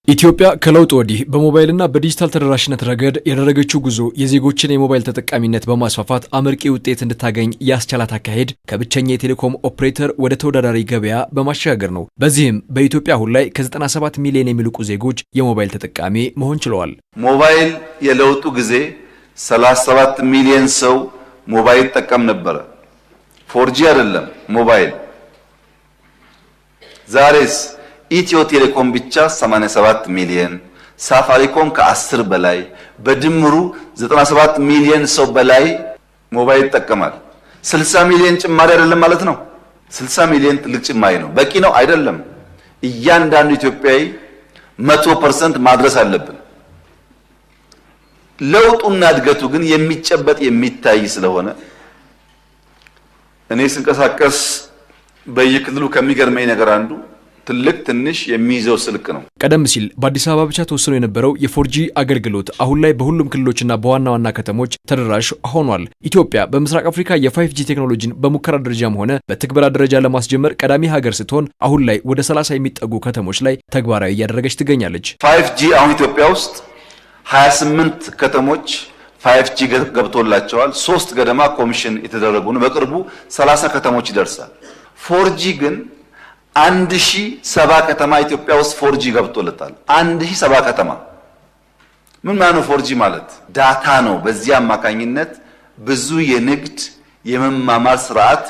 ኢትዮጵያ ከለውጥ ወዲህ በሞባይልና በዲጂታል ተደራሽነት ረገድ ያደረገችው ጉዞ የዜጎችን የሞባይል ተጠቃሚነት በማስፋፋት አመርቂ ውጤት እንድታገኝ ያስቻላት አካሄድ ከብቸኛ የቴሌኮም ኦፕሬተር ወደ ተወዳዳሪ ገበያ በማሸጋገር ነው። በዚህም በኢትዮጵያ አሁን ላይ ከ97 ሚሊዮን የሚልቁ ዜጎች የሞባይል ተጠቃሚ መሆን ችለዋል። ሞባይል የለውጡ ጊዜ 37 ሚሊዮን ሰው ሞባይል ይጠቀም ነበረ። 4G አይደለም ሞባይል። ዛሬስ ኢትዮ ቴሌኮም ብቻ 87 ሚሊዮን፣ ሳፋሪኮም ከ10 በላይ በድምሩ 97 ሚሊዮን ሰው በላይ ሞባይል ይጠቀማል። 60 ሚሊዮን ጭማሪ አይደለም ማለት ነው። 60 ሚሊዮን ትልቅ ጭማሪ ነው። በቂ ነው አይደለም። እያንዳንዱ ኢትዮጵያዊ 100% ማድረስ አለብን። ለውጡና እድገቱ ግን የሚጨበጥ የሚታይ ስለሆነ እኔ ስንቀሳቀስ በየክልሉ ከሚገርመኝ ነገር አንዱ ትልቅ ትንሽ የሚይዘው ስልክ ነው። ቀደም ሲል በአዲስ አበባ ብቻ ተወስኖ የነበረው የ4G አገልግሎት አሁን ላይ በሁሉም ክልሎችና በዋና ዋና ከተሞች ተደራሽ ሆኗል። ኢትዮጵያ በምስራቅ አፍሪካ የ5G ቴክኖሎጂን በሙከራ ደረጃም ሆነ በትግበራ ደረጃ ለማስጀመር ቀዳሚ ሀገር ስትሆን አሁን ላይ ወደ 30 የሚጠጉ ከተሞች ላይ ተግባራዊ እያደረገች ትገኛለች። 5G አሁን ኢትዮጵያ ውስጥ 28 ከተሞች 5G ገብቶላቸዋል። 3 ገደማ ኮሚሽን የተደረጉ ነው። በቅርቡ 30 ከተሞች ይደርሳል። 4G ግን 1070 ከተማ ኢትዮጵያ ውስጥ 4G ገብቶለታል። 1070 ከተማ ምን ማለት ነው? 4G ማለት ዳታ ነው። በዚህ አማካኝነት ብዙ የንግድ የመማማር ስርዓት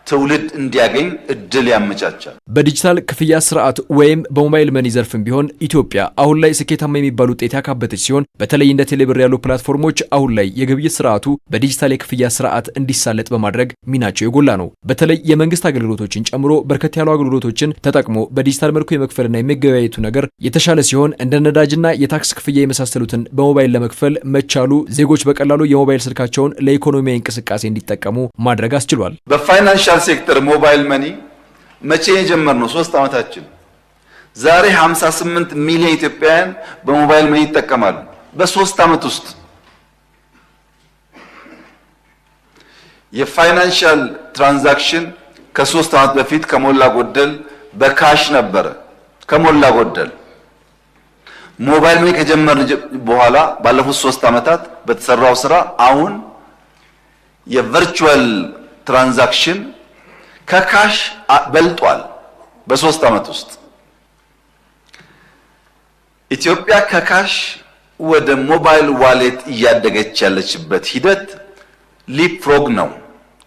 ትውልድ እንዲያገኝ እድል ያመቻቻል። በዲጂታል ክፍያ ስርዓት ወይም በሞባይል መኒ ዘርፍም ቢሆን ኢትዮጵያ አሁን ላይ ስኬታማ የሚባሉ ውጤት ያካበተች ሲሆን በተለይ እንደ ቴሌብር ያሉ ፕላትፎርሞች አሁን ላይ የግብይት ስርዓቱ በዲጂታል የክፍያ ስርዓት እንዲሳለጥ በማድረግ ሚናቸው የጎላ ነው። በተለይ የመንግስት አገልግሎቶችን ጨምሮ በርከት ያሉ አገልግሎቶችን ተጠቅሞ በዲጂታል መልኩ የመክፈልና የመገበያየቱ ነገር የተሻለ ሲሆን እንደ ነዳጅና የታክስ ክፍያ የመሳሰሉትን በሞባይል ለመክፈል መቻሉ ዜጎች በቀላሉ የሞባይል ስልካቸውን ለኢኮኖሚያዊ እንቅስቃሴ እንዲጠቀሙ ማድረግ አስችሏል። በፋይናንሻል ሴክተር ሞባይል መኒ መቼ የጀመርነው? 3 ዓመታችን። ዛሬ 58 ሚሊዮን ኢትዮጵያውያን በሞባይል መኒ ይጠቀማሉ። በ3 ዓመት ውስጥ የፋይናንሻል ትራንዛክሽን ከ3 ዓመት በፊት ከሞላ ጎደል በካሽ ነበረ። ከሞላ ጎደል ሞባይል መኒ ከጀመርን በኋላ ባለፉት 3 ዓመታት በተሰራው ስራ አሁን የቨርቹዋል ትራንዛክሽን ከካሽ በልጧል። በ3 ዓመት ውስጥ ኢትዮጵያ ከካሽ ወደ ሞባይል ዋሌት እያደገች ያለችበት ሂደት ሊፕፍሮግ ነው፣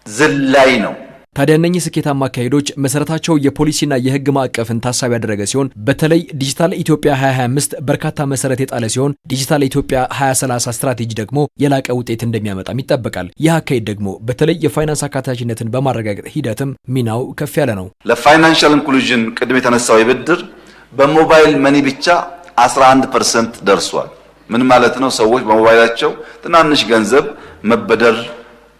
ዝላይ ነው። ታዲያ እነኚህ ስኬታማ አካሄዶች መሰረታቸው የፖሊሲና የህግ ማዕቀፍን ታሳቢ ያደረገ ሲሆን በተለይ ዲጂታል ኢትዮጵያ 2025 በርካታ መሰረት የጣለ ሲሆን ዲጂታል ኢትዮጵያ 2030 ስትራቴጂ ደግሞ የላቀ ውጤት እንደሚያመጣም ይጠበቃል። ይህ አካሄድ ደግሞ በተለይ የፋይናንስ አካታችነትን በማረጋገጥ ሂደትም ሚናው ከፍ ያለ ነው። ለፋይናንሻል ኢንክሉዥን ቅድም የተነሳው የብድር በሞባይል መኒ ብቻ 11% ደርሷል። ምን ማለት ነው? ሰዎች በሞባይላቸው ትናንሽ ገንዘብ መበደር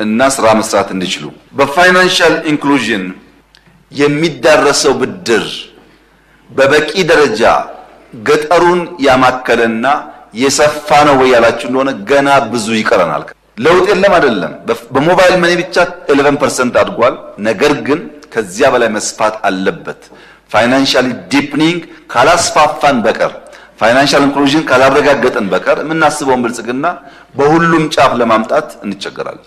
እና ስራ መስራት እንዲችሉ በፋይናንሻል ኢንክሉዥን የሚዳረሰው ብድር በበቂ ደረጃ ገጠሩን ያማከለና የሰፋ ነው ወይ ያላችሁ እንደሆነ ገና ብዙ ይቀረናል። ለውጥ የለም አይደለም። በሞባይል መኒ ብቻ 11% አድጓል። ነገር ግን ከዚያ በላይ መስፋት አለበት። ፋይናንሻሊ ዲፕኒንግ ካላስፋፋን በቀር ፋይናንሻል ኢንክሉዥን ካላረጋገጠን በቀር የምናስበውን ብልጽግና በሁሉም ጫፍ ለማምጣት እንቸገራለን።